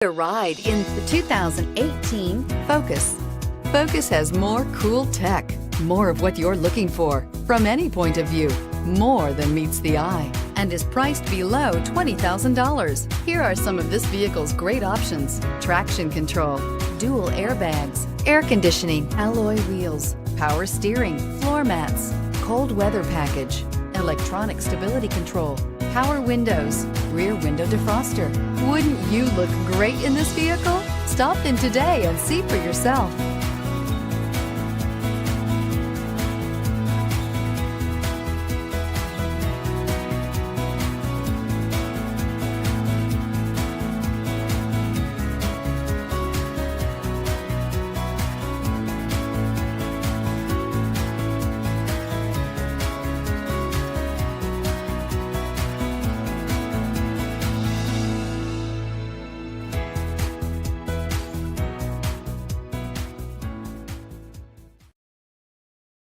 A ride in the 2018 Focus. Focus has more cool tech, more of what you're looking for from any point of view, more than meets the eye, and is priced below $20,000. Here are some of this vehicle's great options: traction control, dual airbags, air conditioning, alloy wheels, power steering, floor mats, cold weather package, electronic stability control, power windows, rear window defroster. Wouldn't you look great in this vehicle? Stop in today and see for yourself.